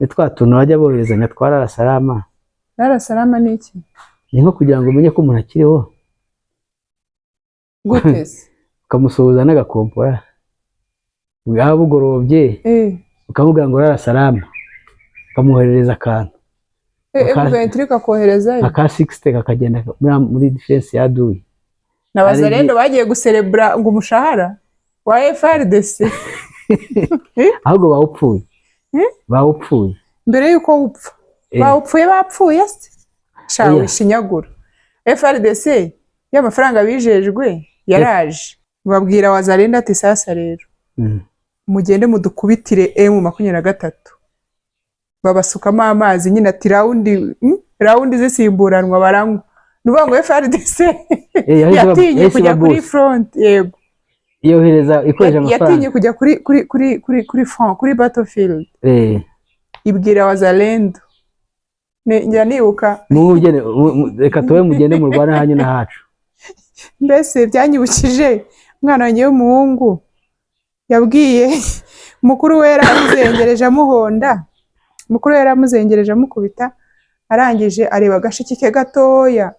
twa tuntu bajya boherezanya twa Rara Salama. Rara Salama ni iki? Ni nko kugira ngo umenye ko umuntu akiriho. Gute se? Ukamusuhuza n'agakompora. Bwaba bugorobye. Ukamubwira ngo Rara Salama. Ukamuhereza akantu. Venture kakoherezayo. Aka 60 kakagenda muri defense ya Dui. N'abazarendo bagiye guserebra ngo umushahara wa FRDC. Ahubwo bawupfuye. Bawupfuye. Mbere yuko upfa. Bapfuye se. Shawe shinyagura. FRDC y'amafaranga bijejwe yaraje. Babwira wazarendo ati sasa rero. Mugende mudukubitire M23. Babasukamo amazi nyine ati raundi zisimburanwa baranywa. Nuvuga ngo FRDC yatinye kujya kuri front yego. Yohereza ikoresha amafaranga. Yatinye kujya kuri front kuri battlefield. Ibwira wazalendo. Njya nibuka. Mugende reka towe mugende mu Rwanda hanyu na hacu. Mbese byanyibukije umwana wanjye w'umuhungu yabwiye mukuru wera amuzengereje amuhonda. Mukuru yari amuzengereje amukubita arangije areba agashiki ke gatoya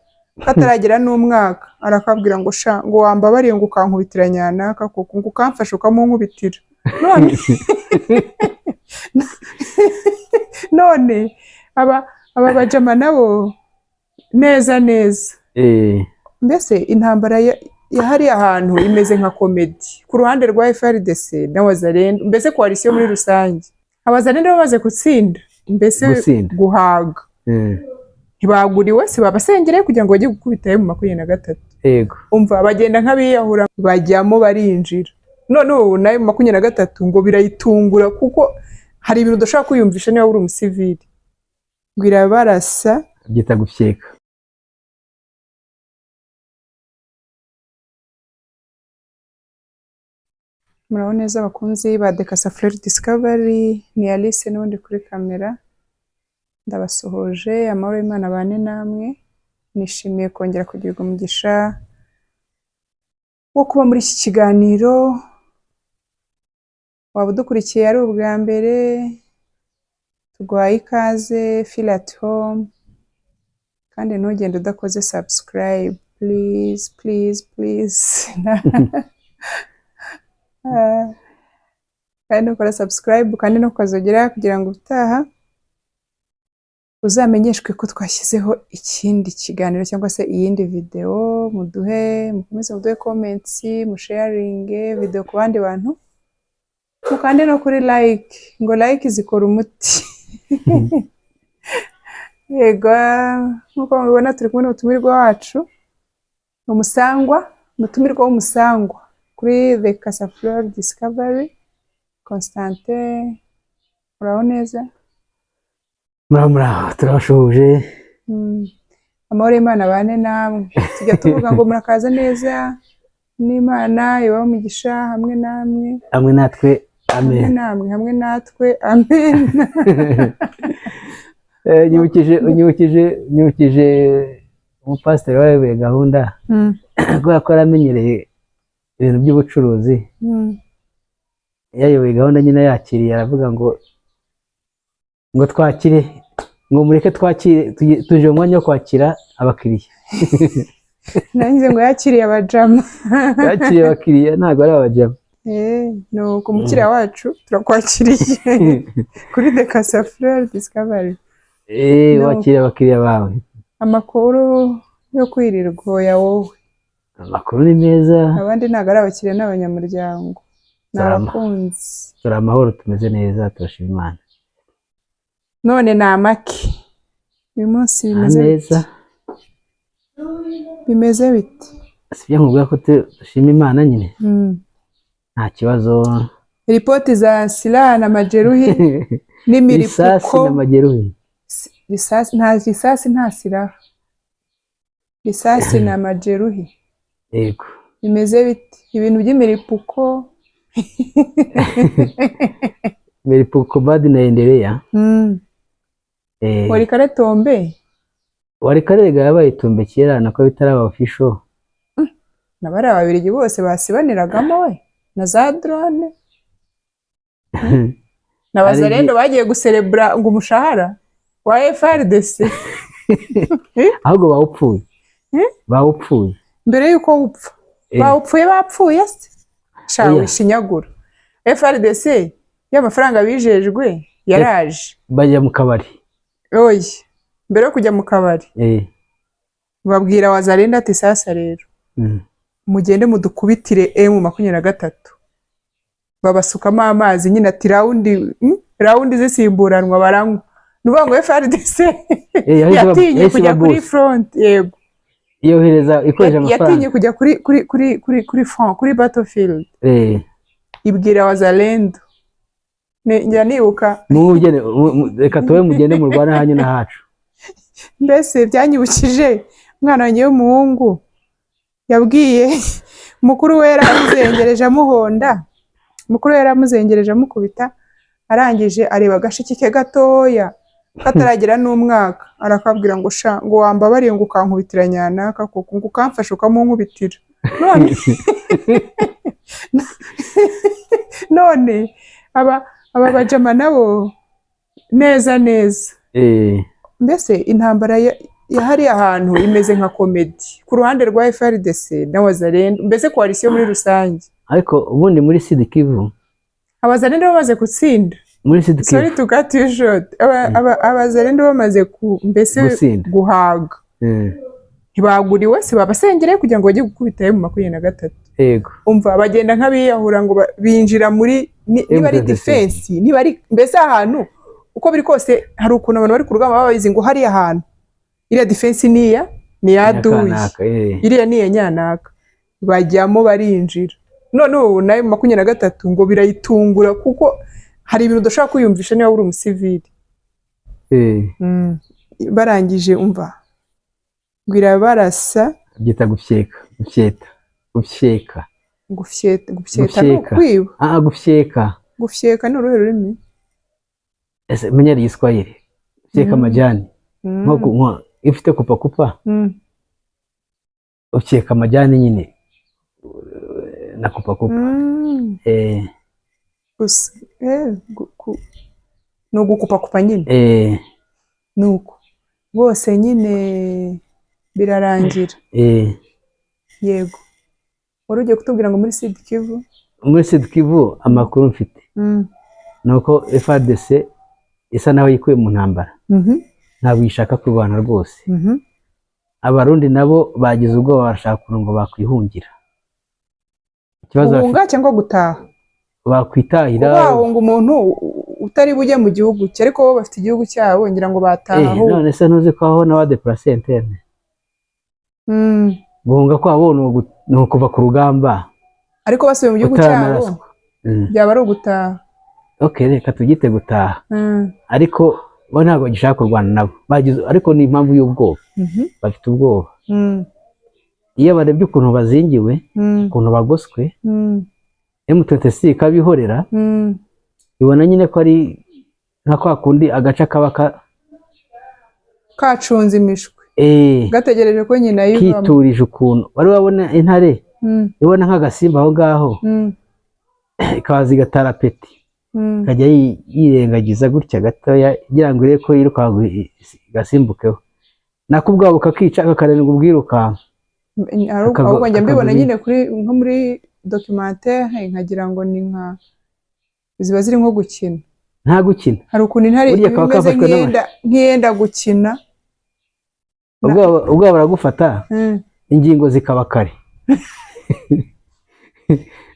kataragira n'umwaka arakabwira ngo sha ngo wambabariye ngo ukankubitiranya naka kuko ngo ukamfasha ukamunkubitira none aba bajama nabo neza mbese intambara yahari ahantu imeze nka comedy ku ruhande rwa FRDC na wazarendo mbese coalition muri rusange. Abazarendo bamaze gutsinda mbese guhaga ntibaguriwe se babasengereye kugira ngo bajye gukubitayo mu 23. Yego umva bagenda nk'abiyahura bajyamo barinjira none ubu nayo mu 23 ngo birayitungura kuko hari ibintu udashaka kwiyumvisha niba uri umusivili bwira barasa byita gufyeka. Muraho neza abakunzi ba Dekasa Fleur Discovery, ni Alice n'undi kuri kamera. Ndabasohoje amahoro y'Imana bane namwe. Nishimiye kongera kugirwa umugisha wo kuba muri iki kiganiro. Waba udukurikiye ari ubwa mbere, tuguhaye ikaze, feel at home. Kandi ntugende udakoze subscribe, please. Kandi ukora subscribe kandi no kwazogera kugira ngo utaha uzamenyeshwe ko twashyizeho ikindi kiganiro cyangwa se iyindi video. Mukomeze muduhe comments, musharing video ku bandi bantu, mukande no kuri like, ngo like zikora umuti. Yego nkuko mubibona turi kumwe n'umutumirwa wacu umutumirwa w'umusangwa kuri Dekasa Fleur Discovery, Constantin. Muraho neza? Muraho turabashuje. Amahoro y'Imana bane namwe. Tujya tuvuga ngo murakaza neza n'Imana ibaho umugisha hamwe namwe. Hamwe natwe amen. Hamwe natwe amen. Nyibukije umupasiteri wayoboye gahunda ko yakora amenyereye ibintu by'ubucuruzi. Yayoboye gahunda nyine yakiriye aravuga ngo twakire, ngo mureke twakire, tuje mu mwanya wo kwakira abakiriya. Nanjye ngo yakiriye abajama. Yakiriye abakiriya ntabwo ari abajama. No ku mukiriya wacu turakwakiriye kuri Dekasa Fleur Discovery. Wakiriye abakiriya bawe. Amakuru yo kwirirwa ya wowe. Amakuru ni meza. Abandi ntabwo ari abakiriya n'abanyamuryango. Narakunze. Turi amahoro tumeze neza turashima Imana. None na amaki. Uyu munsi bimeze neza. Bimeze bite? Sibyo nkubwira ko dushima Imana nyine. Nta kibazo. Ripoti za silaha na majeruhi n'imiripuko. Risasi na majeruhi. Risasi nta silaha. Risasi na majeruhi. Yego. Bimeze bite? Ibintu by'imiripuko. Miripuko bado inaendelea. Walikale tombe? Walikale yabaye tombe kera nako bitaraba official. Nabari ababirigi bose basibaniragamo we na za drone. na Wazalendo bagiye guserebura ngo umushahara wa FRDC ahubwo bawupfuye bawupfuye mbere yuko upfa bapfuye se shawe shinyagura. FRDC y'amafaranga bijejwe yaraje bajya mu kabari oye mbere yo kujya mu kabari babwira Wazalendo ati sasa rero mugende mudukubitire M23 babasukamo amazi nyine ati raundi zisimburanwa baranywa nuvuga ngo FRDC yatinye kujya kuri front yego yohereza ikoresha amafaranga yatinye kujya kuri front kuri battlefield ibwira Wazalendo njya nibuka mugende reka towe mugende mu Rwanda hanyu na hacu mbese byanyibukije umwana wanjye w'umuhungu yabwiye mukuru we yaramuzengereje amuhonda mukuru we yaramuzengereje amukubita arangije areba agashiki ke gatoya kataragera n'umwaka arakabwira ngo sha ngo wambabariye ngo ukankubitira nyanaka kuko ngo ukamfasha ukamunkubitira none aba bajama nabo neza mbese intambara yahari ahantu imeze nka komedi ku ruhande rwa FRDC na Wazalendo mbese coalition muri rusange. Ariko ubundi muri Sud Kivu Abazalendo bamaze gutsinda muri Sud Kivu, sorry to cut you short, Abazalendo bamaze mbese guhaga ntibaguriwe se babasengereye kugira ngo bajye gukubita mu 23. Yego umva bagenda nk'abiyahura ngo binjira muri niba ari defense niba ari mbese ahantu uko biri kose hari ukuntu abantu bari ku rugamba babizi ngo hari ahantu iriya defense ni yaduye iriya ni nyanaka bajyamo barinjira none ubu nayo 23 ngo birayitungura kuko hari ibintu udashaka kuyumvisha niba uri umusivili barangije umva gwira barasa byita gufyeka no kwiba gufyeka ni uruhe rurimi ese menyari Kiswahili gufyeka majani nko ifite kupa ufyeka majani nyine na kupa no gukupa nyine nuko bose nyine birarangira yego wari ugiye kutubwira ngo muri Sud Kivu amakuru mfite nuko FARDC isa naho yikuye mu ntambara ntabwo ishaka kurwana rwose abarundi nabo bagize ubwoba barashaka ngo bakwihungira ikibazo guhunga cyangwa gutaha bakwitahira bahunga umuntu utari bujye mu gihugu cye ariko bo bafite igihugu cyabo ngira ngo bataha none se ntuzi ko aho na déplacer interne guhunga kwabo ni ukuva ku rugamba ariko basubiye mu gihugu cyabo byaba ari ugutaha. Okay, reka tugite gutaha ariko bo ntabwo gishaka kurwana nabo bagize ariko ni impamvu y'ubwoba bafite ubwoba iyo barebye ukuntu bazingiwe ukuntu bagoswe M23 kabihorera ibona nyine ko ari nka kwa kundi agaca kaba kacunze imishwe gategereje ko nyina yivamo kiturije ukuntu bari babona intare ibona nk'agasimba aho ngaho ikazi gatara peti kajya yirengagiza gutya gatoya kugira ngo ireko yiruka gasimbukeho nakubwabo kakica kakarendwa ubwiruka ahubwo njya mbibona nyine kuri nko muri documentaire nkagira ngo ni nka ziba ziri nko gukina nta gukina hari ukuntu intare imeze nk'iyenda gukina ubwo baragufata ingingo zikaba kare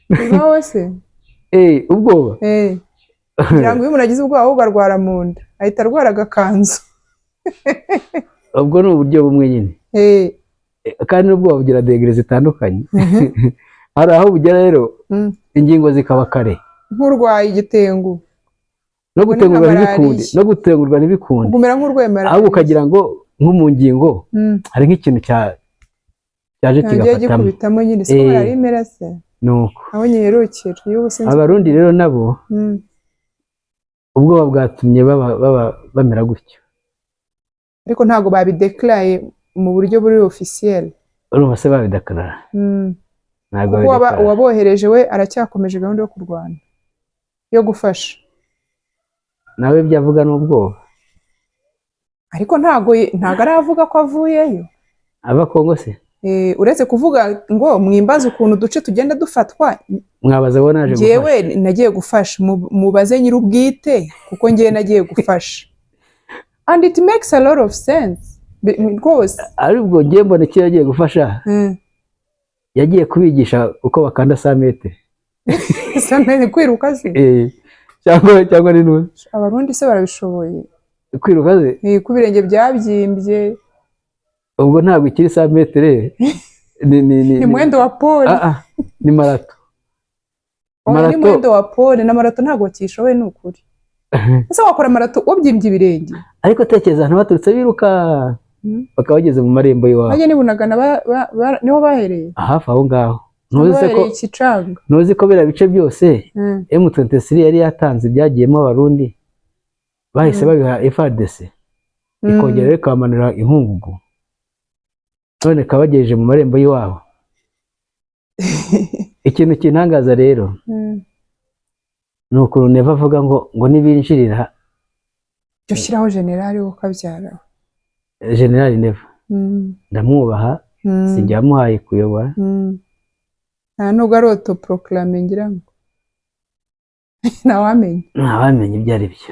ubwo se ubwoba kugira ngo iyo umuntu agize ubwoba ahubwo arwara mu nda ahita arwara agakanzu ubwo ni uburyo bumwe nyine kandi n'ubwoba bugira degere zitandukanye hari aho bugera rero ingingo zikaba kare nk'urwaye igitengu no gutengurwa ntibikunde ugumera nk'urwemera ahubwo ukagira ngo nko mu ngingo hari nk'ikintu cyaje kigakubitamo nyine siko ari imerase nuko aho nyerukira abarundi rero nabo ubwoba bwatumye bamera gutyo ariko ntago babideclare mu buryo buri officiel urumva se babideclare ntago uwabohereje we aracyakomeje gahunda yo kurwana yo gufasha nawe byavuga n'ubwoba. Ariko ntago aravuga ko avuyeyo. Aba Kongo se? Uretse kuvuga ngo mwimbaze ukuntu uduce tugenda dufatwa. Mwabaza bo naje gufasha. Jewe nagiye gufasha, mubaze nyir'ubwite kuko ngiye nagiye gufasha. And it makes a lot of sense. Rwose. Aribwo ngiye mbona iki yagiye gufasha. Yagiye kubigisha uko bakanda 100 metre. 100 metre kwiruka se? Cyangwa ni none. Abarundi se barabishoboye. Kwiruka se? Ku birenge byabyimbye. Ubwo ntabwo ikiri 100 metre. Ni mwendo wa pole. Ni marato. Ni mwendo wa pole na marato ntabwo kishoboye n'ukuri. Ese wakora marato wabyimbye ibirenge? Ariko tekereza ntabaturutse biruka bakaba bageze mu marembo y'iwabo. Baje nibunagana niho bahereye. Hafi aho ngaho. Ntuzi ko bira bice byose M23 yari yatanze byagiyemo abarundi bahise babiha FARDC ikongera ikamanura inkungugu. None kabagejeje mu marembo y'iwabo. Ikintu kintangaza rero nuko Neva avuga ngo nibinjirira cyo shiraho generali wo kabyara. Generali Neva ndamwubaha sinjya muhaye kuyobora. Nta nubwo ari autoproclame ngira ngo ntawamenye ibyo ari byo.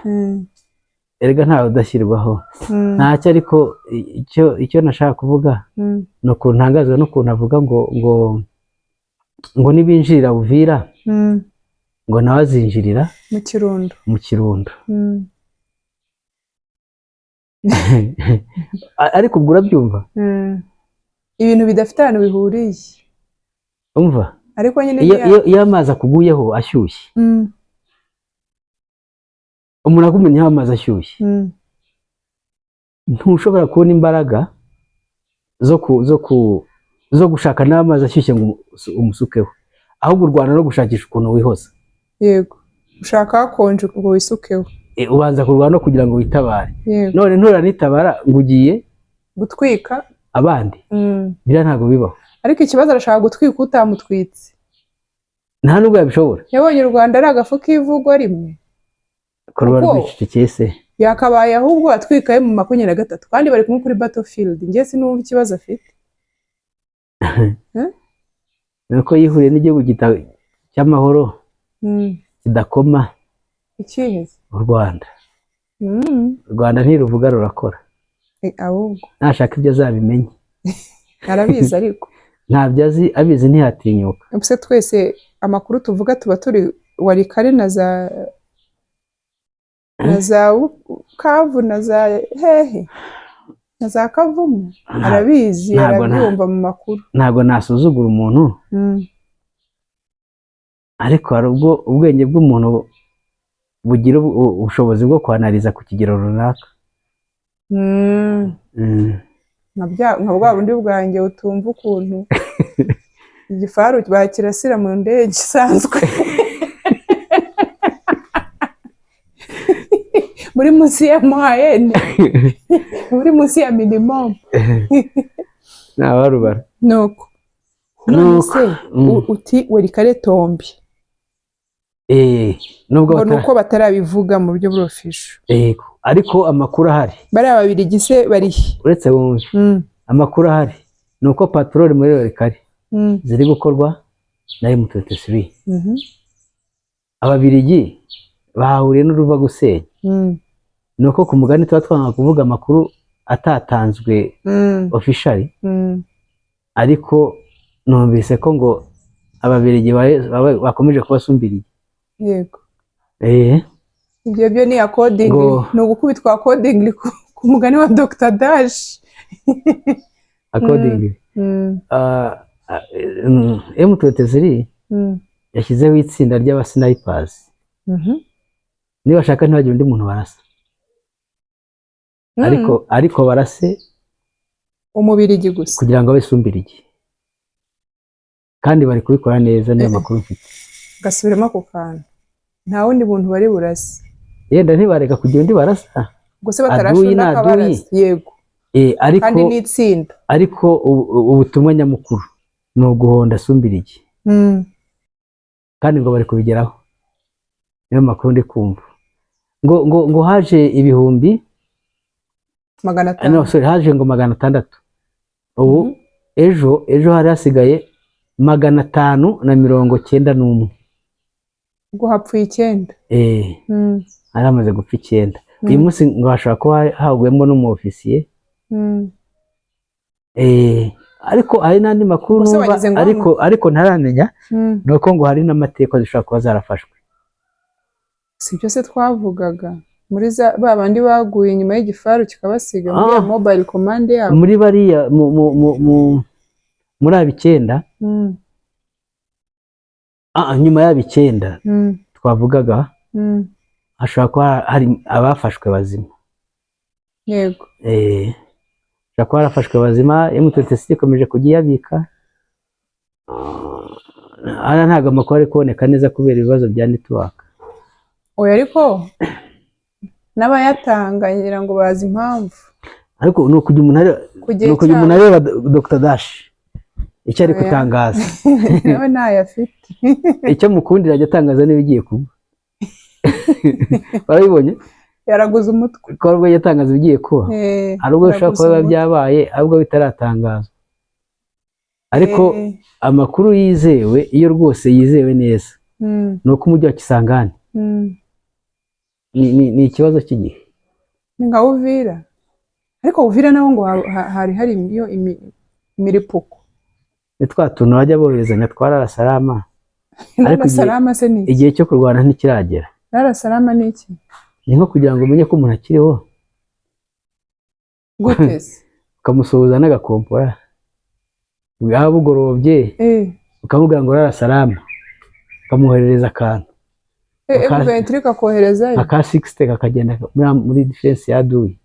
Erega ntawe udashyirwaho ntacyo. Ariko icyo nashaka kuvuga ni ukuntu ntangazwa n'ukuntu avuga ngo nibinjirira Uvira ngo nawe azinjirira mu Kirundo. Ariko ubwo urabyumva ibintu bidafite ahantu bihuriye. Umva ariko nyine iyo amazi akuguyeho ashyushye umuntu akumenya amazi ashyushye ntushobora kubona imbaraga zo gushaka n'amazi ashyushye ngo umusukeho, ahubwo urwana no gushakisha ukuntu wihoza. Yego, ushaka hakonje ngo wisukeho. Ubanza kurwana kugira ngo witabare. None nturanitabara ngo ugiye gutwika abandi. Bira ntago bibaho. Ariko ikibazo arashaka gutwika utamutwitse. Nta nubwo yabishobora. Yabonye u Rwanda ari agafu k'ivugwa rimwe. Korwa rw'icicike se. Yakabaye ahubwo atwikaye mu 23 kandi bari kumwe kuri battlefield. Ngiye sinumva ikibazo afite. Nuko yihuriye n'igihugu cy'amahoro kidakoma. Ikihe? U Rwanda. U Rwanda ntiruvuga rurakora. Ahubwo nashaka ibyo azabimenye. Arabizi ariko ntabyo azi, abizi ntihatinyuka. Ubuse twese amakuru tuvuga tuba turi warikare na za Kavu na za hehe na za Kavumu. Arabizi arabyumva mu makuru. Ntago nasuzugura umuntu. Ariko hari ubwo ubwenge bw'umuntu bugira ubushobozi bwo kwanariza ku kigero runaka. Nka bwa bundi bwanjye utumva ukuntu igifaru bakirasira mu ndege isanzwe muri munsi ya moyenne, muri munsi ya minimum. Nabarubara. Nuko uti werikare tombi. Nubwo nuko batarabivuga mu buryo bw'ofisho. Ariko amakuru ahari. Bari ababiri gise bari. Uretse wumve. Amakuru ahari nuko patrol muri werikare ziri gukorwa na M23. Ababirigi bahuriye n'uruva gusenya. Nuko ku mugani tuba twanga kuvuga amakuru atatanzwe officially. Ariko numvise ko ngo ababirigi bakomeje kubasumbiriye. Yego. Ibyo ni according no gukubitwa according ku mugani wa Dr. Dash. According M23 yashyizeho itsinda ry'abasnipers. Niba bashaka ntibagire undi muntu barasa. Ariko barase umubirigi gusa kugira ngo abasumbirige. Kandi bari kubikora neza niyo makuru mfite. Gasubiremo ku kantu. Nta wundi muntu bari burase. Yenda ntibareka kugira undi barasa. Gose batarashunda akabarasa. Yego. Ariko kandi n'itsinda. Ariko ubutumwa nyamukuru ni uguhonda asumbirige. Kandi ngo bari kubigeraho. Niyo makuru ndi kumva. ngo haje ibihumbi 500. no sorry haje ngo 600 ubu ejo hari hasigaye 591 ubwo hapfuye 9. hari amaze gupfa 9 uyu munsi ngo hashobora kuba haguyemo n'umu ofisiye ariko hari n'andi makuru numva ariko ntaramenya nuko ngo hari n'amateka zishobora kuba zarafashwe. Si byo se twavugaga muri babandi baguye nyuma y'igifaru kikabasiga muri mobile command yabo muri bariya muri abikenda nyuma y'abikenda twavugaga hashobora kuba hari abafashwe bazima. Yego hashobora kuba harafashwe bazima. M23 ikomeje kujya yabika ntabwo amakuru ari kuboneka neza kubera ibibazo bya network. Oya ariko n'abayatanga ngira ngo bazi impamvu. Ariko ni ukujya umuntu areba Dr Dash icyo ari gutangaza nawe ntayafite icyo mukundira ajya atangaza n'ibigiye kuba. Barabibonye yaraguze umutwe ko rwo yatangaza ibigiye kuba ari ubwo bishobora kuba byabaye ahubwo bitaratangazwa. Ariko amakuru yizewe iyo rwose yizewe neza ni uko umujyi wa Kisangani ni ikibazo cy'igihe. Ni nka Uvira ariko Uvira naho ngo hari iyo imiripuko ni twa tuntu bajya boherezanya twa Rarasalama. Ariko Salama se ni igihe cyo kurwana ntikiragera. Rarasalama ni iki? Ni nko kugira ngo umenye ko umuntu akiriho guteze ukamusuhuza n'agakompora bwaba bugorobye ukamubwira ngo Rarasalama ukamwoherereza akantu M23 kakoherezayo aka 60 kakagenda muri defense ya Duyi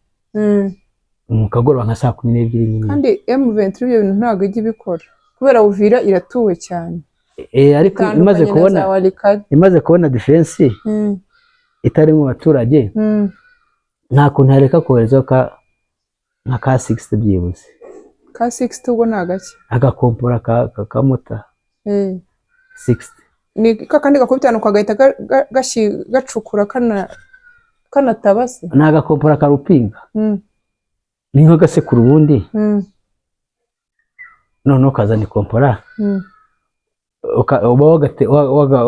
mukagoroba nka 12 kandi M23 ibyo bintu ntabwo ijya ibikora kubera Uvira iratuwe cyane. Ariko imaze kubona defense itari mu baturage nta kuntu yareka koherezaho nka ka 60 byibuze. Ka 60 ubwo nagake agakompora kakamota 60 ni kakandi gakubitana ukagahita gacukura kanatabase n'agakompora karupinga ni nka gasekuru ubundi noneho kazana ikompora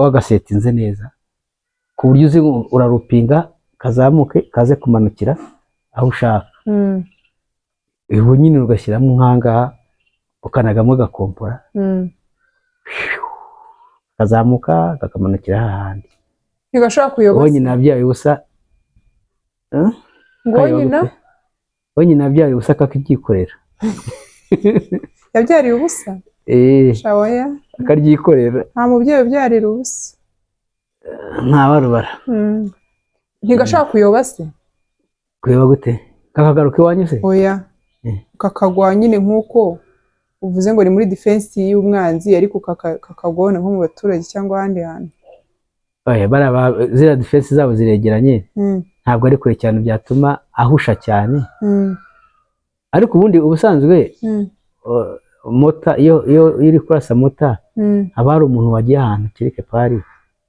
wagasetinze neza ku buryo uzi urarupinga kazamuke kaze kumanukira aho ushaka. Ubu nyine ugashyiramo nkangaha ukanagamo gakompora kazamuka kakamanukira hahandi. Ntigashobora kuyoboza ubonye nabyaye ubusa ubonye nabyaye ubusa kakibyikorera. Yabyariye ubusa shawaya akaryikorera nta mubyeyi ubyarira ubusa ntabarubara. Ntigashobora kuyoba se kuyoba gute kakagaruka iwanyu se? Oya kakagwa nyine nk'uko uvuze ngo ni muri defense y'umwanzi ariko kakagona nko mu baturage cyangwa ahandi hantu. Oya zira defense zabo ziregeranye ntabwo ari kure cyane byatuma ahusha cyane. Ariko ubundi ubusanzwe mota iyo iri kurasa mota haba hari umuntu wagiye ahantu kireke pari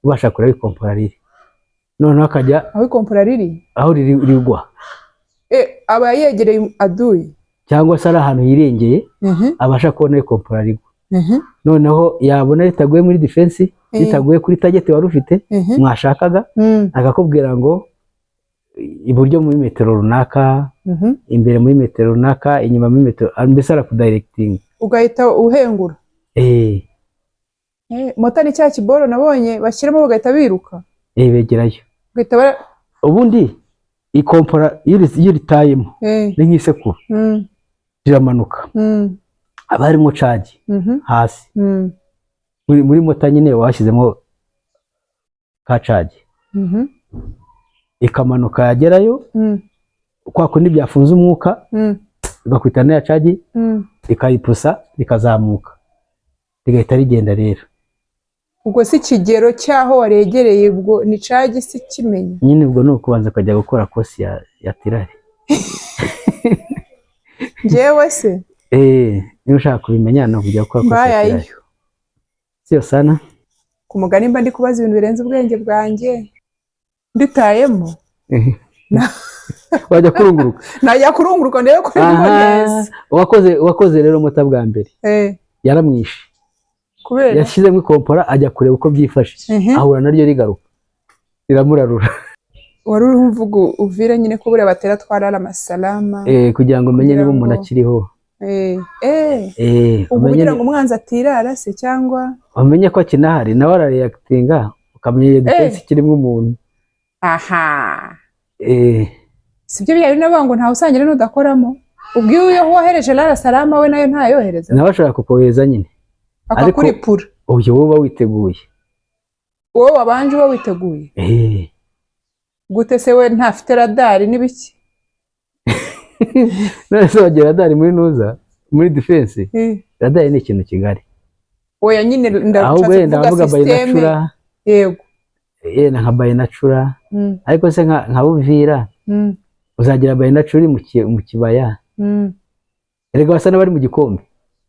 ubasha kureba ikompora riri noneho akajya aho ikompora riri aho rigwa aba yegereye Aduyi cyangwa se ari ahantu yirengeye abasha kubona ikompora rigwa. Noneho yabona ritaguye muri defense ritaguye kuri target wari ufite mwashakaga akakubwira ngo iburyo muri metero runaka imbere muri metero runaka inyuma muri metero mbese arakudirecting ugahita uhengura. Mota ni cya kiboro nabonye bashyiramo bagahita biruka begerayo ugahita ubundi ikompora iyo ritayemo ni nk'isekuru riramanuka haba harimo cagi hasi muri mota nyine washyizemo ka cagi ikamanuka yagerayo kwa kundi byafunze umwuka igakwitana ya cagi ikayipusa rikazamuka rigahita rigenda rero. Ubwo si kigero cyaho waregereye ubwo ni cagi si kimenya nyine ubwo no kubanza kujya gukora kosi ya tirari. Njyewe se niba ushaka kubimenya no kujya gukora kosi ya tirari siyo sana ku mugani mba ndi kubaza ibintu birenze ubwenge bwanjye nditayemo wajya kurunguruka najya kurunguruka ndebe ko ndimo neza. Wakoze rero muta bwa mbere yaramwishe kubera yashyizemo ikompora ajya kureba uko byifashe ahura naryo rigaruka riramurarura. wari uri mvugo uvira nyine ko buriya batera twarara amasalama kugira ngo umenye niba umuntu akiriho kugira ngo umwanzi atirara se cyangwa umenye ko akinahari nawe arareactinga ukamenya iyo defense kirimo umuntu. sibyo byari nabango ntawe usangira n'udakoramo ubwo iyo wohereje Lara Salama we nayo ntayohereza nawe ashaka kukohereza nyine akakuripura uyu wowe witeguye wowe wabanje uba witeguye gute se we ntafite radari n'ibiki nase wagira radari muri nuza muri defense radari ni ikintu kigari oya nyine ndavuga system yego nka bayinacura ariko se nka Buvira uzagira bayinacura mu kibaya erega basa n'abari mu gikombe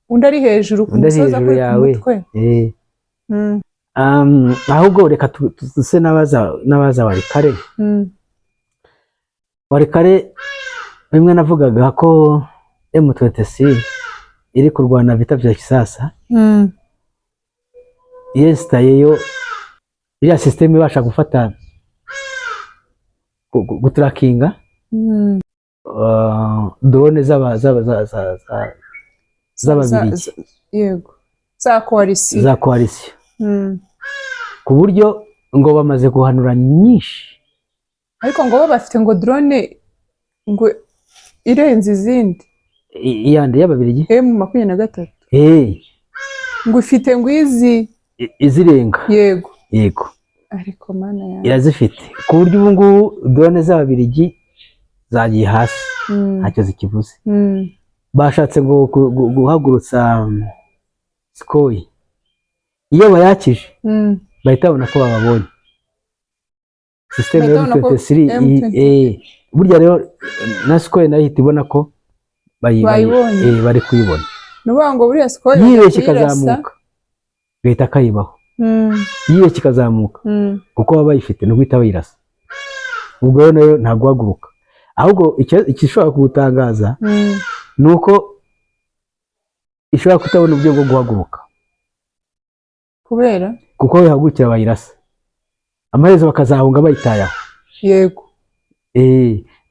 undi ari hejuru ku musozi kuri mutwe ahubwo reka tuse n'abaza Warikare bimwe navugaga ko M23 iri kurwana vita vya kisasa yestayeyo iriya system ibasha gufata gutrakinga drone z'ababirigi yego za coalition ku buryo ngo bamaze guhanura nyinshi ariko ngo bafite ngo drone ngo irenze izindi iyande y'ababirigi M23 ngo ifite ngo izirenga yego ariko mana ya irazifite ku buryo ubu ngubu drone z'ababirigi zagiye hasi ntacyo zikivuze bashatse ngo guhagurutsa Sukhoi iyo bayakije bahita babona ko bababonye system ya M23 burya rero na Sukhoi nayo ihita ibona ko bari kuyibona nuvuga ngo buriya Sukhoi yibeshye ikazamuka bahita kayibaho yibeshye ikazamuka kuko baba bayifite no guhita bayirasa ubwo nayo nta guhaguruka ahubwo ikishobora kubutangaza nuko ishobora kutabona uburyo bwo guhaguruka kubera kuko bihagurukira bayirasa amaherezo bakazahunga bayitayaho yego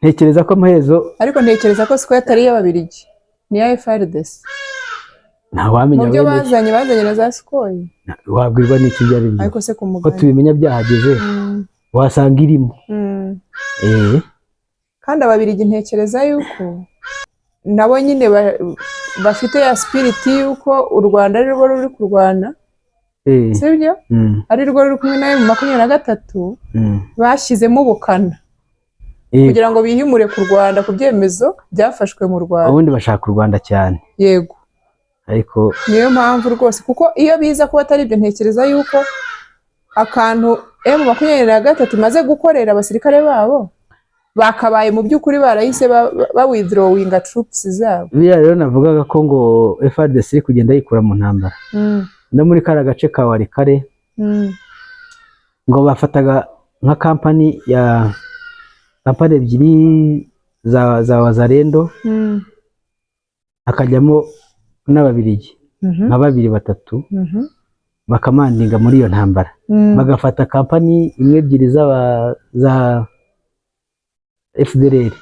ntekereza ko amaherezo ariko ntekereza ko Sukhoi atari y'ababirigi ni ya FARDC ntawamenya byo bazanye na za Sukhoi wabwirwa n'iki byari byo ariko se ko tubimenya byahageze wasanga irimo kandi ababirigi ntekereza yuko nabo nyine bafite ya spirit yuko u Rwanda ari rwo ruri kurwana sibyo ari rwo ruri kumwe nayo mu 23 bashyizemo ubukana kugira ngo bihimure ku Rwanda ku byemezo byafashwe mu Rwanda ubundi bashaka u Rwanda cyane yego ariko niyo mpamvu rwose kuko iyo biza kuba atari ibyo ntekereza yuko akantu M23 imaze gukorera abasirikare babo bakabaye mu by'ukuri barahise withdrawing troops zabo. Biriya rero navugaga ko ngo FARDC iri kugenda yikura mu ntambara no muri kara gace ka Warikare ngo bafataga nka kampani ebyiri za Wazalendo akajyamo n'ababirigi nka 2-3 bakamandinga muri iyo ntambara bagafata kampani imwe ebyiri za FDLR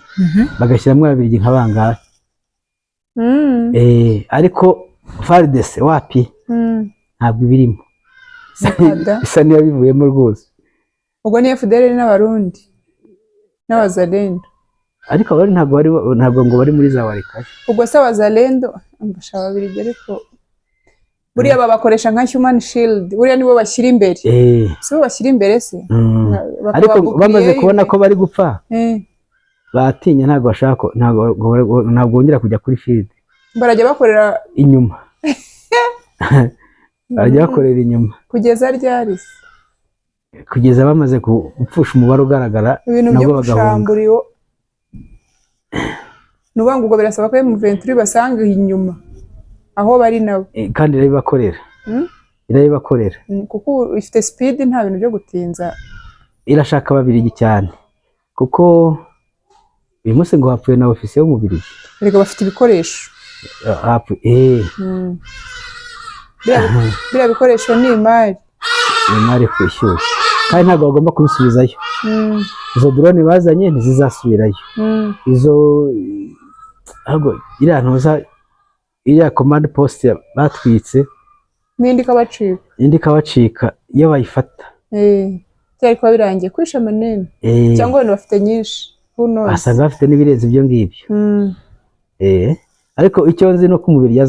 bagashyiramo ababirigi nk'abangahe ariko FARDC wapi ntabwo ibirimo isa n'iyabivuyemo rwose ubwo ni FDLR n'abarundi n'abazalendo ariko abari ntabwo ngo bari muri za Warikare ubwo se abazalendo ambasha ababirigi ariko buriya babakoresha nka human shield buriya nibo bashyira imbere si bo bashyira imbere se ariko bamaze kubona ko bari gupfa batinya ntabwo bashaka ntabwo bongera kujya kuri field barajya bakorera inyuma barajya bakorera inyuma kugeza ryari kugeza bamaze gupfusha umubare ugaragara nabwo bagahunga nuvuga ngo ubwo birasaba ko M23 basanga inyuma aho bari nabo kandi irabibakorera kuko ifite speed nta bintu byo gutinza irashaka ababirigi cyane kuko uyu munsi ngo hapfuye na ofisiye w'umubiri. Erega bafite ibikoresho. Biriya bikoresho ni imari. Imari kwishyura. Kandi ntabwo bagomba kubisubizayo. Izo drone bazanye ntizizasubirayo. Izo ahubwo iriya ntuza iriya command post batwitse indi kabacika iyo bayifata. Cyari kuba birangiye kwisha amanene cyangwa abantu bafite nyinshi. Asanga bafite n'ibirenze ibyo ngibyo. Ariko icyo nzi no ku mubiri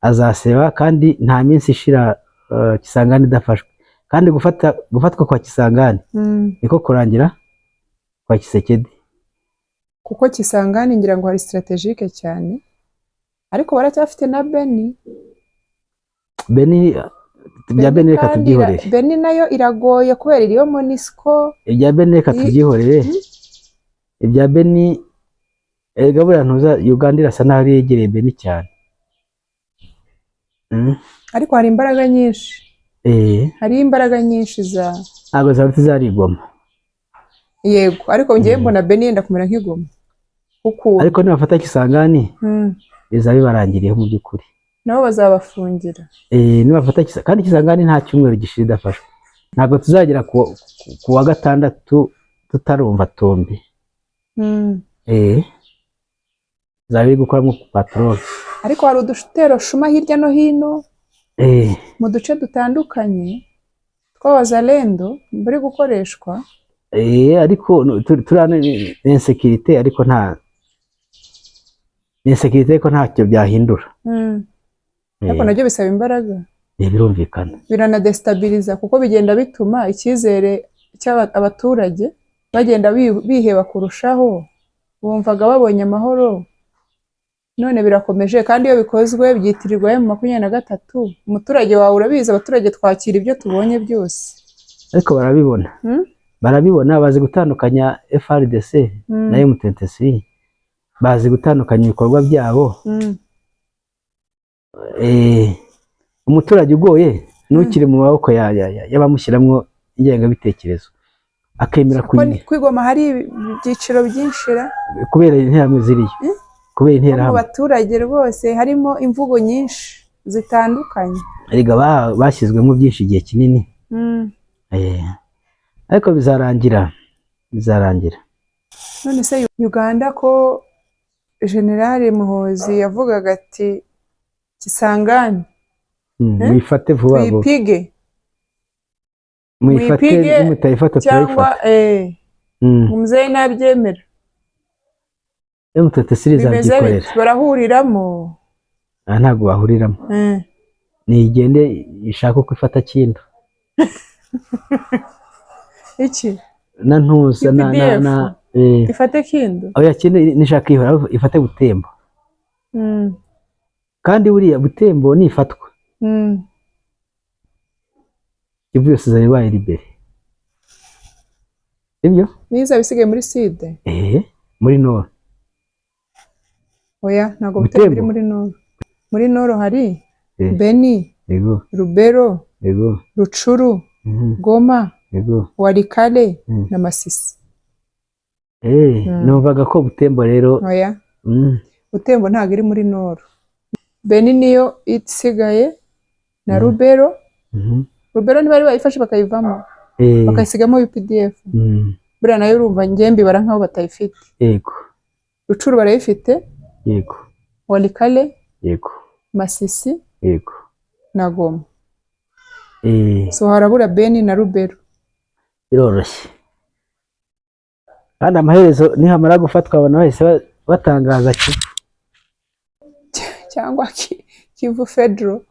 azaseba kandi nta minsi ishira Kisangani idafashwe. Kandi gufatwa kwa Kisangani niko kurangira kwa Kisekedi. Kuko Kisangani ngira ngo hari strategique cyane. Ariko baracyafite na Beni bya Beni reka tubyihorere. Beni nayo iragoye kubera iriyo Monisco. Ibya Beni reka tubyihorere. Ibya Beni gabura ntuza Uganda irasa naho yegereye Beni cyane. Ariko hari imbaraga nyinshi. Hari imbaraga nyinshi ntabwo zaruti zarigoma. Yego, ariko ngiye mbona Beni yenda kumera nk'igoma. Ariko nibafata Kisangani bizaba bibarangiriyeho mu by'ukuri. Nabo bazabafungira. Nibafata kandi Kisangani nta cyumweru gishira idafashwe. Ntabwo tuzagera ku wa gatandatu tutarumva Tombi. Zabiri gukoramo patrol. Ariko hari udutero shuma hirya no hino mu duce dutandukanye tw'abazalendo bari gukoreshwa. Ariko turane insécurité ariko nta insécurité ko ntacyo byahindura. Ariko nabyo bisaba imbaraga. Birumvikana. Biranadestabiliza kuko bigenda bituma icyizere cy'abaturage bagenda biheba kurushaho. Bumvaga babonye amahoro. None birakomeje kandi iyo bikozwe byitirirwa M23. Umuturage wawe urabizi abaturage twakira ibyo tubonye byose. Ariko barabibona. Barabibona bazi gutandukanya FRDC na M23. Bazi gutandukanya ibikorwa byabo. Umuturage ugoye nukiri mu maboko y'abamushyiramwo ingengabitekerezo akemera kwigoma. Hari ibyiciro byinshi kubera interamwe ziriyo. Kubera interahamwe mu baturage rwose harimo imvugo nyinshi zitandukanye. Erega bashyizwemo byinshi igihe kinini. Ariko bizarangira. None se Uganda ko General Muhozi yavugaga ati Kisangani mwifate vuba vuba. Mwifate mutayifata cyangwa umuzeye nabyemera. M23 zagikorera. Barahuriramo. Ntabwo bahuriramo. Nigende ishaka ko ifata Kindu. Iki? Na ntuza na ifate Kindu. Oya Kindu nishaka ifate Butembo. Kandi buriya Butembo nifatwa. Ibyo byose zabaye libere. Ibyo? Niza bisigaye muri Sud. Muri Nord. Oya ntago Butembo biri muri Nord. Muri Nord hari Beni, Rubero, Rucuru, Goma, Walikale na Masisi. Numvaga ko Butembo rero. Oya. Butembo ntago iri muri Nord. Beni niyo isigaye na Rubero. Rubero ntibari bayifashe bakayivamo. Bakayisigamo UPDF. Buriya nayo urumva ngembi bara nkaho batayifite. Yego. Rucuru barayifite. Yego. Walikale. Yego. Masisi. Yego. Na Goma. So harabura Beni na Rubero. Biroroshye. Kandi amaherezo nihamara gufatwa abantu bahise batangaza Kivu cyangwa Kivu Federal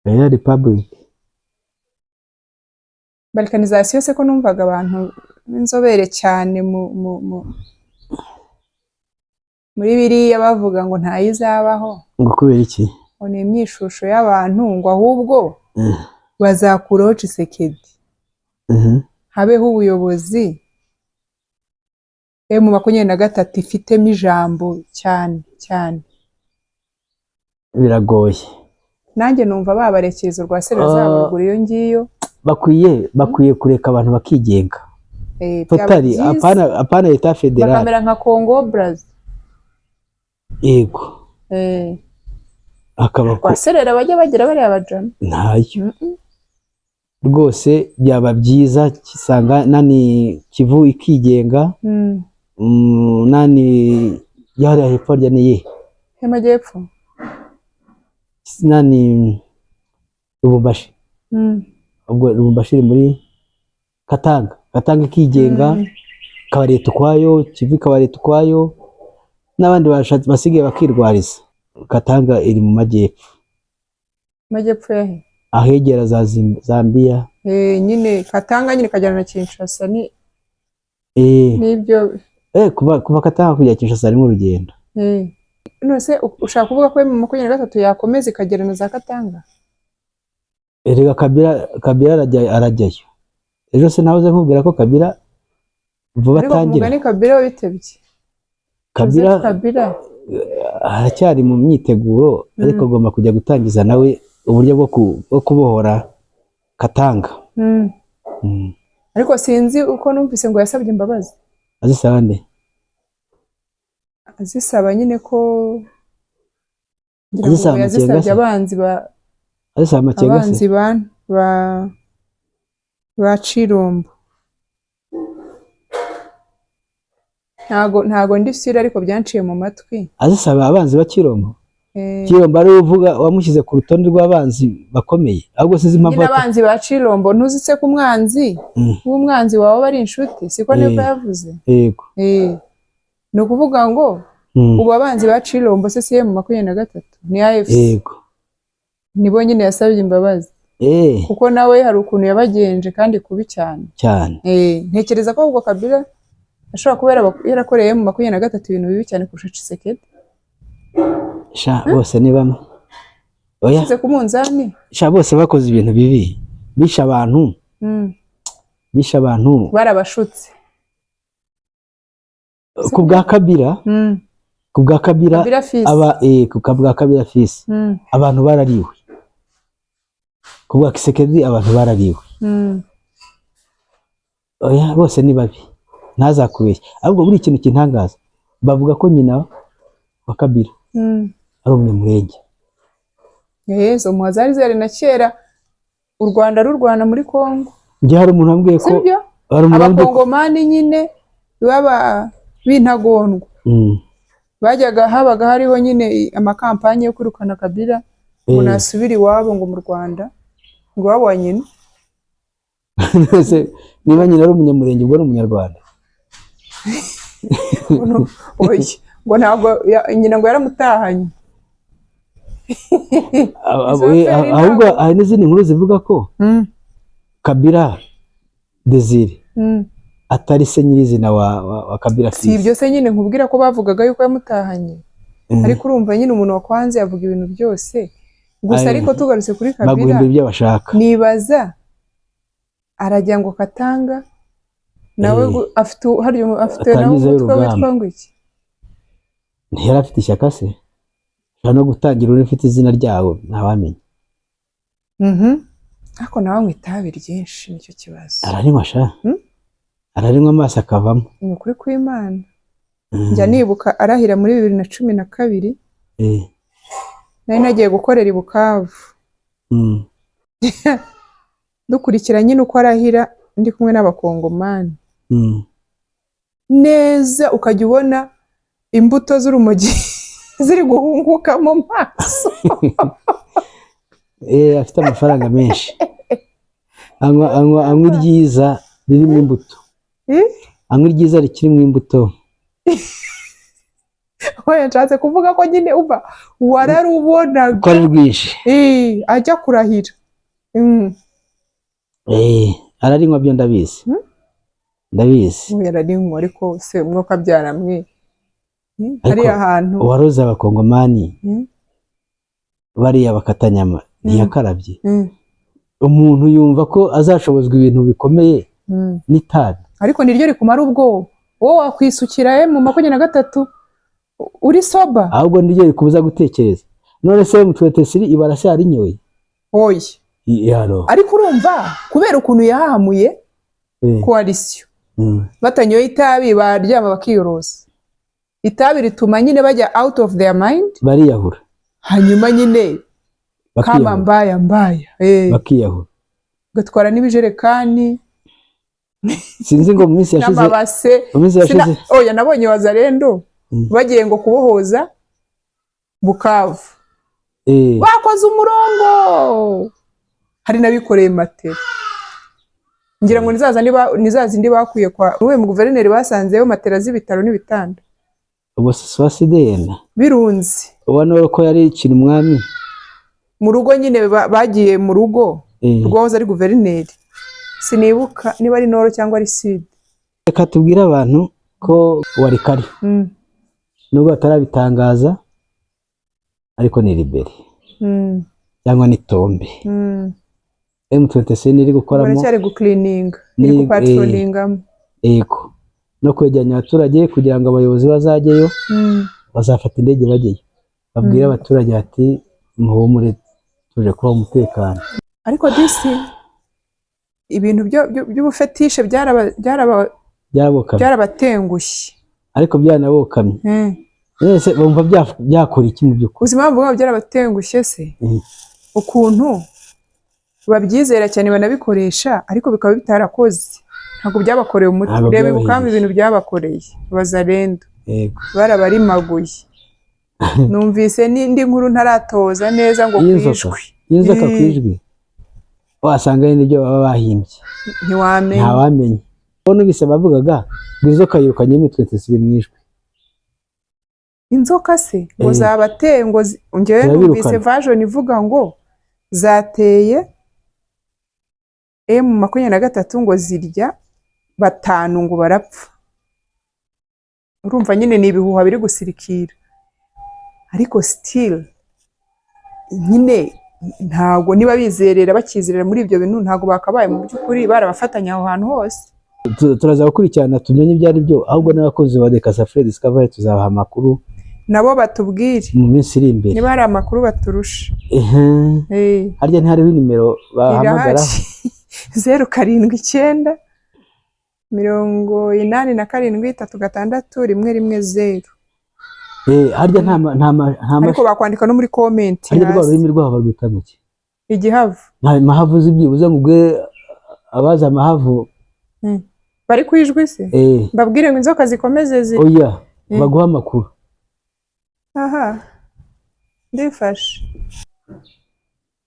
Republic. Balkanization se ko numvaga abantu b'inzobere cyane muri biriya bavuga ngo ntayizabaho. Ngo kubera iki? Ngo ni imyishusho y'abantu ngo ahubwo bazakuraho Tshisekedi. Habeho ubuyobozi M23 ifitemo ijambo cyane. Biragoye. Nanjye numva babarekezo rwa sere zabo ruguru iyo ngiyo. Bakwiye kureka abantu bakigenga. totali apana leta federale bakamera nka Congo Brazza. yego akaba kwaserera bajya bagira bari abajana ntayo rwose byaba byiza kisanga nani Kivu ikigenga nani yari hepfo rya niye Hemajyepfo nani Lubumbashi ubwo Lubumbashi muri Katanga ikigenga kaba leta ukwayo Kivu kaba leta ukwayo n'abandi bashatse basigaye bakirwariza Katanga iri mu majyepfo yahe ahegera za Zambia nyine Katanga nyine kajyana na Kinshasa nibyo kuva Katanga kujya Kinshasa ari mu rugendo nose ushaka kuvuga ko mu 23 yakomeza ikagera na za Katanga erega Kabila arajyayo ejo se nahoze nkubwira ko Kabila vuba atangira ariko Kabila bitebye Kabila aracyari mu myiteguro ariko agomba kujya gutangiza nawe uburyo bwo kubohora Katanga ariko sinzi uko numvise ngo yasabye imbabazi azisaba nde azisaba nyine ko yazisabye abanzi ba Chirombo ntago ndisira ariko byanciye mu matwi azisaba abanzi ba Chirombo Chirombo ari uvuga wamushyize ku rutonde rw'abanzi bakomeye ahubwo sizi impamvu abanzi ba Chirombo ntuzitse ku mwanzi w'umwanzi wawe bari inshuti siko nibwo yavuze yego no kuvuga ngo ubu abanzi ba Chirombo se mu 23 ni AFC yego nibo nyine yasabye imbabazi kuko nawe hari ukuntu yabagenje kandi kubi cyane ntekereza ko ubwo Kabila ashobora kuba yarakoreye mu 23 ibintu bibi cyane kurusha Tshisekedi bose ni bamwe oya se ku munzani bose bakoze ibintu bibi bisha abantu barabashutse ku bwa Kabila bwa Kabila fils abantu barariwe ku bwa Tshisekedi abantu barariwe oya bose ni babi ntazakubeshya ahubwo buri ikintu kintangaza bavuga ko nyina wa Kabila ari umunyamurenge yezo muhazari zari na kera u Rwanda rurwana muri Kongo nje hari umuntu ambwiye ko hari umuntu abakongomani nyine baba bintagondwa habaga hariho nyine amakampanye yo kwirukana Kabila ngo nasubire iwabo ngo mu Rwanda ngo wabo nyine niba nyina ari umunyamurenge ubwo ari umunyarwanda ngo ntabwo nyina ngo yaramutahanye ahubwo hari n'izindi nkuru zivuga ko Kabila Desire atari se nyirizina wa Kabila si ibyo se nyine nkubwira ko bavugaga yuko yamutahanye ariko urumva nyine umuntu wakwanze yavuga ibintu byose gusa ariko tugarutse kuri Kabila nibaza arajya ngo Katanga nawe afite nawe umutwe witwa ngo iki ntiyari afite ishyaka se no gutangira urifite izina ryawo ntawamenya ariko nawe ngo itabi ryinshi nicyo kibazo ararinywa ararinywa amaso akavamo ni ukuri kw'Imana njya nibuka arahira muri 2012 nari nagiye gukorera i Bukavu dukurikira nyine uko arahira ndi kumwe n'abakongomani neza ukajya ubona imbuto z'urumogi ziri guhunguka mu maso afite amafaranga menshi anywa iryiza ririmo imbuto anywa iryiza rikirimo imbuto oya nshatse kuvuga ko nyine uba wararubonaga ko ari rwinshi ajya kurahira ararinywa byo ndabizi yararinywa ariko se umwuka byaramwe hari ahantu waroza abakongomani bariya bakatanyama ntiyakarabye umuntu yumva ko azashobozwa ibintu bikomeye n'itabi ariko niryo rikumara ubwoba wowe wakwisukira mu 23 uri soba ahubwo niryo rikubuza gutekereza none se M23 ibara se yarinyoye oya ariko urumva kubera ukuntu yahamuye coalition batanyoye itabi baryama bakiyorosa. Itabi rituma nyine bajya out of their mind, bariyahura, hanyuma nyine kama mbaya bakiyahura, gatwara n'ibijerekani. Sinzi ngo mu minsi yashize n'amabase. Oya, nabonye Wazalendo bagiye ngo kubohoza Bukavu, bakoze umurongo, hari nabikoreye matera. Ngira ngo nizazindi bakuye kwa uwe mu guverineri basanzeyo matera z'ibitaro n'ibitanda. Ubu swasidena birunze, ubona ko yari ikiri umwami mu rugo nyine. Bagiye mu rugo rwahoze ari guverineri, sinibuka niba ari Noro cyangwa ari Sud. Reka tubwire abantu ko Warikari nubwo batarabitangaza ariko ni libere cyangwa ni tombe. M27 iri gukoramo, baracyari gucleaninga, iri gupatrolingamo, yego, no kwegeranya abaturage kugira ngo abayobozi bazajyeyo, bazafata indege bajyeyo babwire abaturage ati muhumure tuje kuba umutekano. Ariko disi ibintu by'ubufetishe byarabatengushye, ariko byanabokamye. Ese bumva byakora iki mu by'ukuri? Ubuzima bwabo byarabatengushye se, ukuntu babyizera cyane banabikoresha ariko bikaba bitarakoze, ntabwo byabakoreye umuti. Reba Bukavu ibintu byabakoreye Wazalendo, barabarimaguye. Numvise n'indi nkuru ntaratoza neza ngo kwishwe y'inzoka kwijwi, wasanga n'ibyo baba bahimbye, ntawamenya. Ubona ubise bavugaga ngo inzoka yirukanye M27 mwishwe. Inzoka se ngo zabateye, ngo ngewe numvise version ivuga ngo zateye M23 ngo zirya 5 ngo barapfa. Urumva nyine ni ibihuha biri gusirikira, ariko still nyine ntago niba bizerera bakizerera muri ibyo bintu, ntago bakabaye mu by'ukuri barabafatanya aho hantu hose. Turaza gukurikirana tumenye ibyo ari byo, ahubwo n'abakozi ba Dekasafre Discovery tuzabaha amakuru nabo batubwire mu minsi iri imbere niba hari amakuru baturusha. Harya ntihariho nimero bahamagara 079 87 harya nta ariko bakwandika no muri comment. Harya rwa rurimi rwabo barwita muke Igihavu. Mahavu zibyibuze ngo ubwe abaza Mahavu bari kwijwe se, babwire ngo inzoka zikomeze oya baguha amakuru. Aha, ndifashe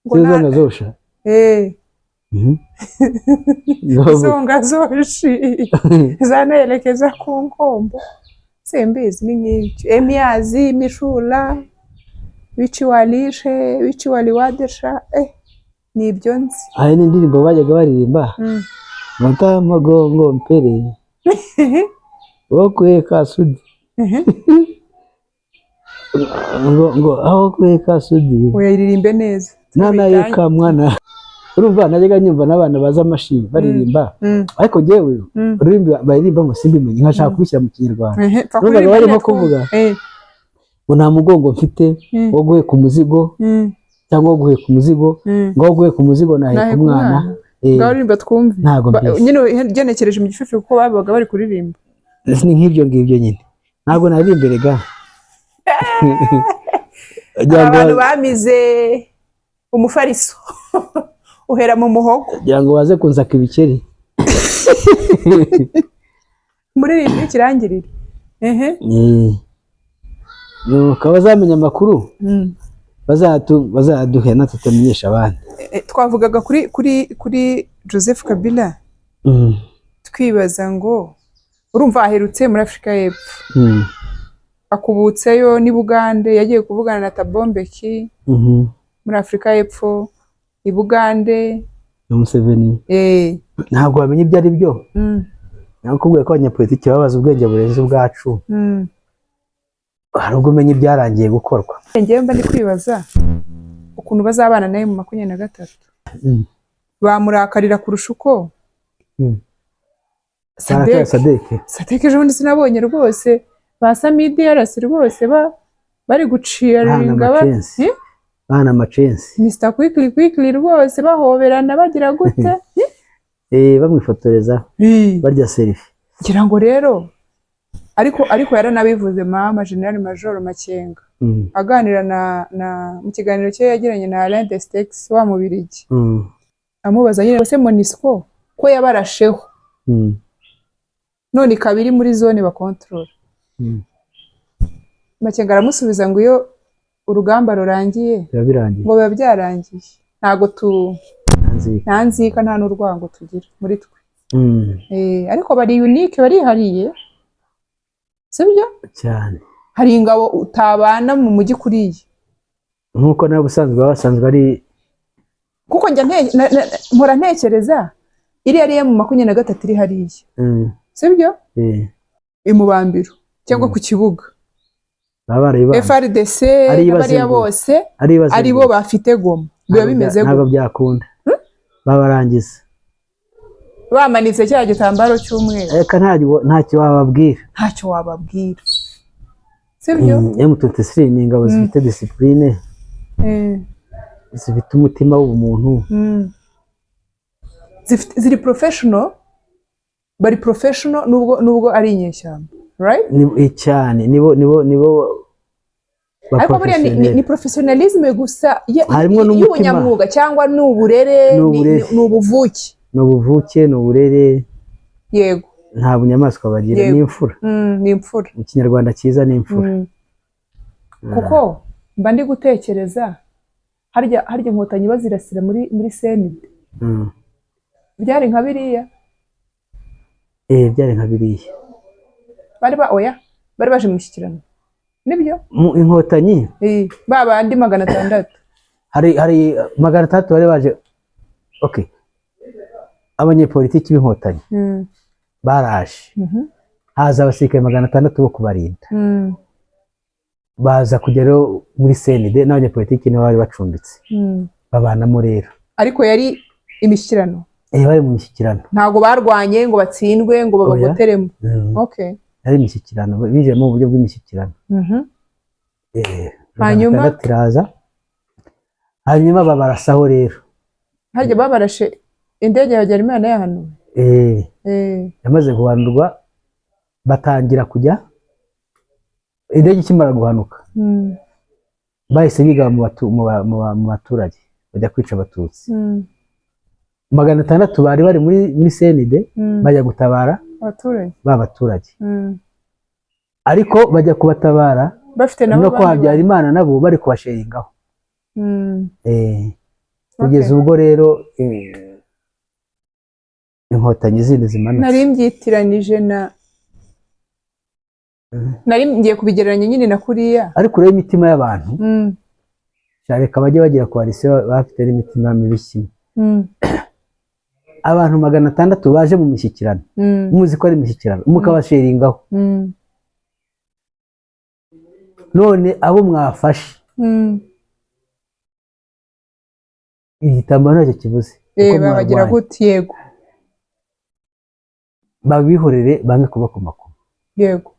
ngo zosha zonga zoshi zanaelekeza ku nkombo, sembizi ni nyinshi, emyazi, mishula, bici walishe, bici waliwadesha, nibyo nzi. Aya ni indirimbo bajyaga baririmba, Matamagongo mpere wokweka Sudi, ngo aho kweka Sudi uyiririmbe neza nana yeka mwana. Urumva najyaga nyumva n'abana baza amashini baririmba, ariko jewe urimbi baririmba ngo simbimenye, nkashaka kubishyira mu Kinyarwanda. Urumva barimo kuvuga ngo nta mugongo mfite wo guheka umuzigo cyangwa wo guheka umuzigo, ngo wo guheka umuzigo naheka umwana. Ngarimba twumve nyine genekereje mu gififi kuko babaga bari kuririmba. Ni nk'ibyo ngibyo nyine, ntabwo nari imbere ga abantu bamize umufariso uhera mu muhogo kugira ngo baze kunzaka ibikeri muri ibi kirangirira. Nuko bazamenya amakuru bazaduhena tutamenyesha abandi. Twavugaga kuri Joseph Kabila, twibaza ngo urumva aherutse muri Afrika y'Epfo, akubutseyo ni Bugande, yagiye kuvugana na Thabo Mbeki muri Afrika y'Epfo, i Bugande Museveni. Ntabwo bamenye ibyo ari byo, nakubwiye ko abanyapolitiki babaza ubwenge burenze ubwacu, hari ubwo umenye ibyarangiye gukorwa. Ngewe mba ndi kwibaza ukuntu bazabana nawe mu 23, bamurakarira kurusha uko Sadek ejo bundi sinabonye rwose basamidi yarasi rwose bari guciyaringa bana macensi Mr Quickly rwose bahoberana bagira gute bamwifotoreza barya selfie. ngira ngo rero ariko yaranabivuze mama General Major Makenga aganira mu kiganiro cye yagiranye na Alain Destex wa Mubirigi amubaza nyine se Monisco ko yabarasheho none kabiri muri zone ba control Makenga aramusubiza ngo iyo urugamba rurangiye ngo biba byarangiye ntago ntanzika nta n'urwango tugira muri twe ariko bari unique barihariye sibyo cyane hari ingabo utabana mu mujyi kuriye nkuko nawe basanzwe ari kuko njya mpora ntekereza iriya mu 23 iri hariye sibyo imubambiro cyangwa ku kibuga FRDC abariya bose ari bo bafite Goma biba bimeze ntabwo byakunda babarangiza bamanitse cya gitambaro cy'umweru eka ntacyo wababwira sibyo M23 ni ingabo zifite discipline zifite umutima w'ubumuntu ziri professional bari professional nubwo ari inyeshyamba right cyane nibo ariko buriya ni professionalism gusa y'ubunyamwuga cyangwa n'uburere n'ubuvuke n'uburere yego nta bunyamaswa bagira n'imfura n'imfura mu kinyarwanda cyiza n'imfura kuko mba ndi gutekereza harya inkotanyi bazirasira muri CND byari nka biriya byari nka biriya bari baje mu mishyikirano nibyo mu inkotanyi babandi 600 hari 600 bari baje okay abanyepolitiki b'inkotanyi baraje haza abasirikare 600 bo kubarinda baza kugera muri CND n'abanyepolitiki nibo bari bacumbitse babanamo rero ariko yari imishyikirano bari mu mishyikirano ntago barwanye ngo batsindwe ngo babagoteremo okay ari imishyikirano bije mu buryo bw'imishyikirano hanyuma babarasaho rero harya babarashe indege ya Habyarimana ya hano yamaze guhanurwa batangira kujya indege ikimara guhanuka bahise biga mu baturage bajya kwica abatutsi 600 bari muri CND bajya gutabara abaturage ariko bajya kubatabara bafite no kwa Habyarimana nabo bari kubasheringaho kugeza ubwo rero inkotanyi zindi zimanutse nari mbyitiranije nari ngiye kubigereranya nyine na kuriya ariko rero imitima y'abantu cyareka bajye bagira coalition bafite imitima mibi kimwe abantu 600 baje mu mishyikirano muzi ko ari imishyikirano mukabasheringaho none abo mwafashe igitambaro ntacyo kibuze bagira gute yego babihorere bange kubakomakoma yego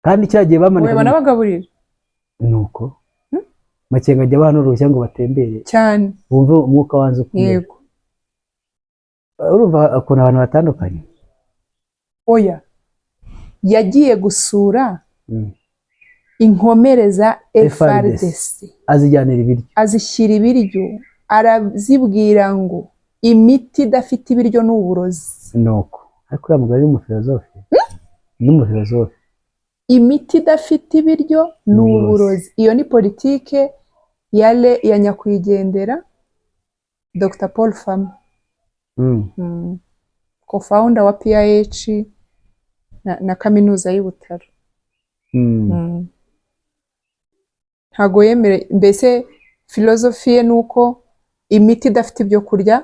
kandi cyagiye bamanika banabagaburira nuko Makenga ajya abantu uruhushya ngo batembere cyane bumve umwuka wanze kumera yego urumva akona abantu batandukanye oya yagiye gusura inkomereza FRDC azishyira ibiryo arazibwira ngo imiti idafite ibiryo n'uburozi nuko ariko uriya mugabo n'umufilozofe imiti idafite ibiryo n'uburozi iyo ni politike ya nyakwigendera Dr Paul Fama co-founder wa PIH na kaminuza y'Ubutaro ntago yemere mbese filozofiye nuko imiti idafite ibyo kurya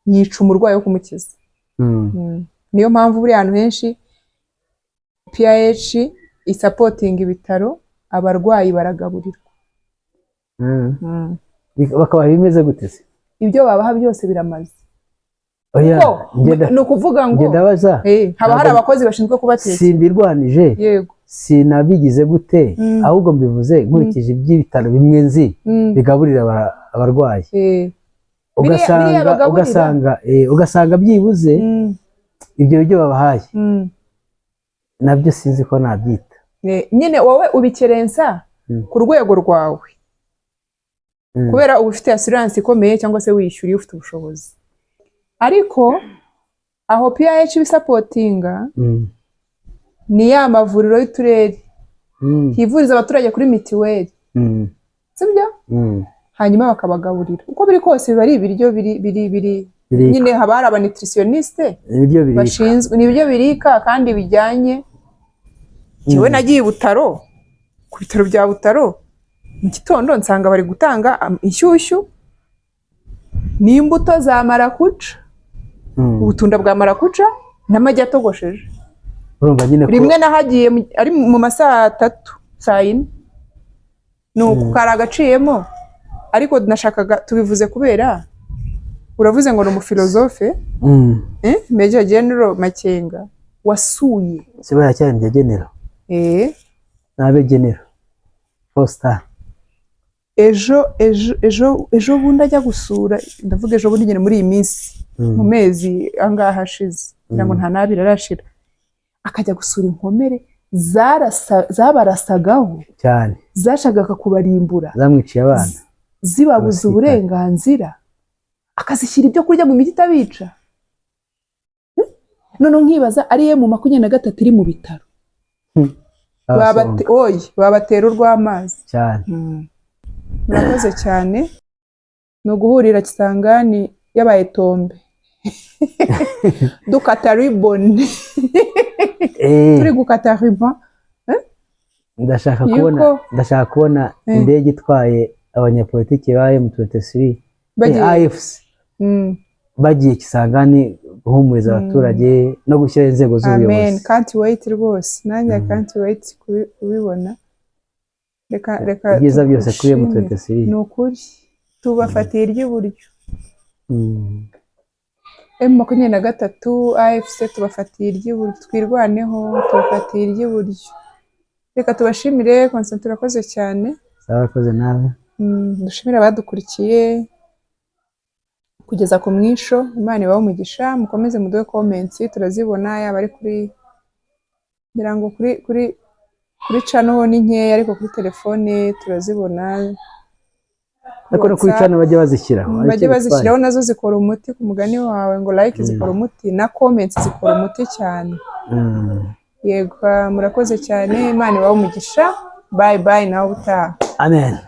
yica umurwayi wo kumukiza niyo mpamvu buri ahantu henshi PIH isapotinga ibitaro abarwayi baragaburirwa bakaba bimeze gute se ibyo babaha byose biramaze oya ni ukuvuga ngo haba hari abakozi bashinzwe kubatekera simbirwanije yego sinabigize gute ahubwo mbivuze nkurikije iby'ibitaro bimwe nzi bigaburira abarwayi ugasanga byibuze ibyo biryo babahaye nabyo sinzi ko nabyita nyine wowe ubikerensa ku rwego rwawe kubera uba ufite assurance ikomeye cyangwa se wishyuriye ufite ubushobozi ariko aho PAH bisapotinga ni ya mavuriro y'uturere hivuriza abaturage kuri mitiweli sibyo hanyuma bakabagaburira uko biri kose biba ari ibiryo biri nyine haba hari abanitritioniste bashinzwe ni ibiryo birika kandi bijyanye Kiwe nagiye Butaro ku bitaro bya Butaro mu gitondo nsanga bari gutanga inshyushyu n'imbuto za marakuca ubutunda bwa marakuca n'amagi atogosheje urumva nyine ko rimwe nahagiye ari mu masaha 3 saa 4 nuko karagaciyemo ariko nashakaga tubivuze kubera uravuze ngo no filozofe Major General Makenga wasuye siba yacyari General nabe General Foster ejo bundi ajya gusura ndavuga ejo bundi nyine muri iyi minsi mu mezi angaha hashize kugira ngo nta nabira arashira akajya gusura inkomere zabarasagaho cyane zashagaga kubarimbura zamwiciye abana zibabuza uburenganzira akazishyira ibyo kurya mu miti itabica none nkibaza ariye mu 23 iri mu bitaro babatera urw'amazi cyane murakoze cyane no guhurira Kisangani yabaye tombe dukata ribbon turi gukata ribbon ndashaka kubona indege itwaye abanyapolitiki ba M23 AFC bagiye Kisangani guhumuriza abaturage no gushyira inzego z'ubuyobozi. Amen, can't wait rwose nanjye can't wait kubibona. Reka ibyiza byose kuri M23 ni ukuri tubafatiye iry'uburyo M23 AFC tubafatiye iry'uburyo twirwaneho tubafatiye iry'uburyo. Reka tubashimire Constantine urakoze cyane. Sabakoze nawe. Dushimira abadukurikiye kugeza ku mwisho. Imana ibahe umugisha, mukomeze muduhe comments turazibona yaba ari kuri ngira ngo kuri channel ni nkeya ariko kuri telefone turazibona. Ariko no kuri channel bajye bazishyiraho nazo zikora umuti ku mugani wawe ngo like zikora umuti na comments zikora umuti cyane. Yego murakoze cyane, Imana ibahe umugisha. Bye bye nawe utaha. Amen.